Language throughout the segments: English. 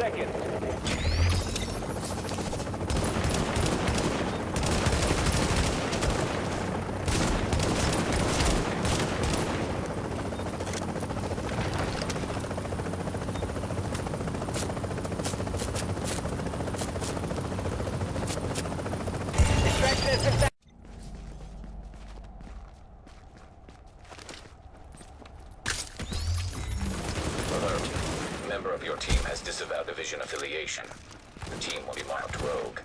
seconds. Alert. A member of your team has disavowed division affiliation. The team will be marked rogue.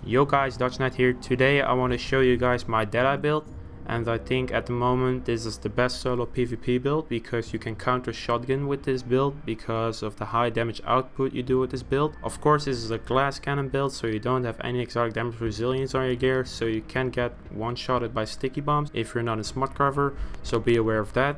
Yo guys, Dutchknight here. Today I want to show you guys my Deadeye build, and I think at the moment this is the best solo PvP build because you can counter shotgun with this build because of the high damage output you do with this build. Of course, this is a glass cannon build, so you don't have any exotic damage resilience on your gear, so you can get one-shotted by sticky bombs if you're not in smart cover, so be aware of that.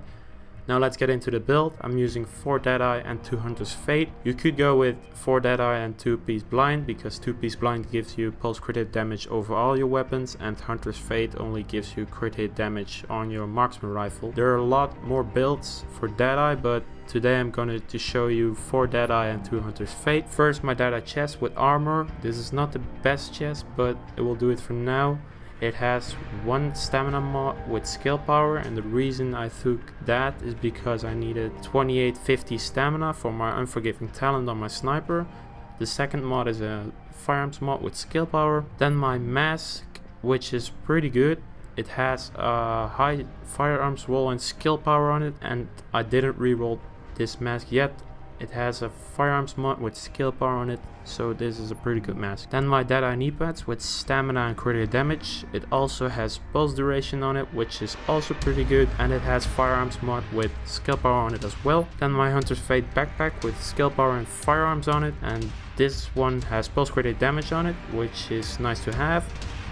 Now let's get into the build. I'm using 4 Deadeye and 2 Hunter's Fate. You could go with 4 Deadeye and 2-piece blind because 2-piece blind gives you pulse crit hit damage over all your weapons, and Hunter's Fate only gives you crit hit damage on your marksman rifle. There are a lot more builds for Deadeye, but today I'm going to show you 4 Deadeye and 2 Hunter's Fate. First, my Deadeye chest with armor. This is not the best chest, but it will do it for now. It has 1 stamina mod with skill power, and the reason I took that is because I needed 2850 stamina for my unforgiving talent on my sniper. The second mod is a firearms mod with skill power. Then my mask, which is pretty good. It has a high firearms roll and skill power on it, and I didn't reroll this mask yet. It has a firearms mod with skill power on it, so this is a pretty good mask. Then my Deadeye knee pads with stamina and critical damage. It also has pulse duration on it, which is also pretty good, and it has firearms mod with skill power on it as well. Then my Hunter's Fate backpack with skill power and firearms on it, and this one has pulse critical damage on it, which is nice to have.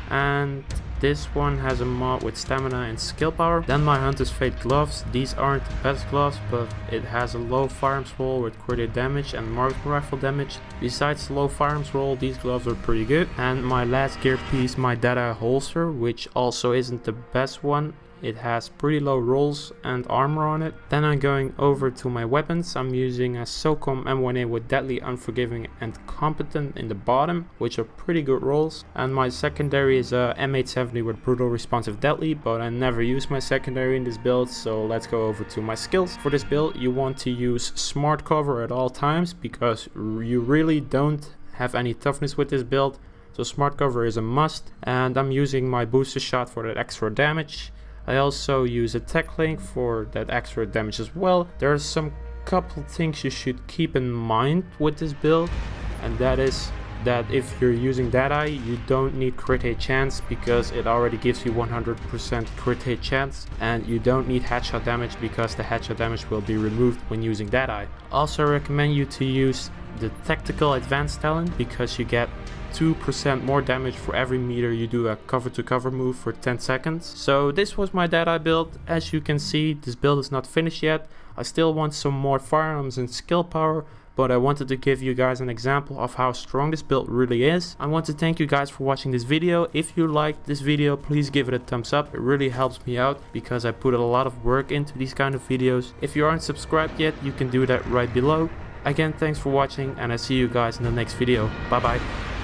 And this one has a mod with stamina and skill power. Then my Hunter's Fate gloves. These aren't the best gloves, but it has a low firearms roll with critical damage and marksman rifle damage. Besides the low firearms roll, these gloves are pretty good. And my last gear piece, my Deadeye holster, which also isn't the best one. It has pretty low rolls and armor on it. Then I'm going over to my weapons. I'm using a SOCOM M1A with Deadly, Unforgiving and Competent in the bottom, which are pretty good rolls. And my secondary is a M870 with Brutal, Responsive, Deadly, but I never use my secondary in this build, so let's go over to my skills. For this build, you want to use smart cover at all times because you really don't have any toughness with this build, so smart cover is a must. And I'm using my booster shot for that extra damage. I also use a tech link for that extra damage as well. There are some couple things you should keep in mind with this build, and that is that if you're using Deadeye, you don't need crit hit chance because it already gives you 100% crit hit chance, and you don't need headshot damage because the headshot damage will be removed when using Deadeye. Also recommend you to use the tactical advanced talent because you get 2% more damage for every meter you do a cover to cover move for 10 seconds. So this was my Deadeye build. As you can see, this build is not finished yet. I still want some more firearms and skill power, but I wanted to give you guys an example of how strong this build really is. I want to thank you guys for watching this video. If you liked this video, please give it a thumbs up. It really helps me out because I put a lot of work into these kind of videos. If you aren't subscribed yet, you can do that right below. Again, thanks for watching, and I see you guys in the next video. Bye bye.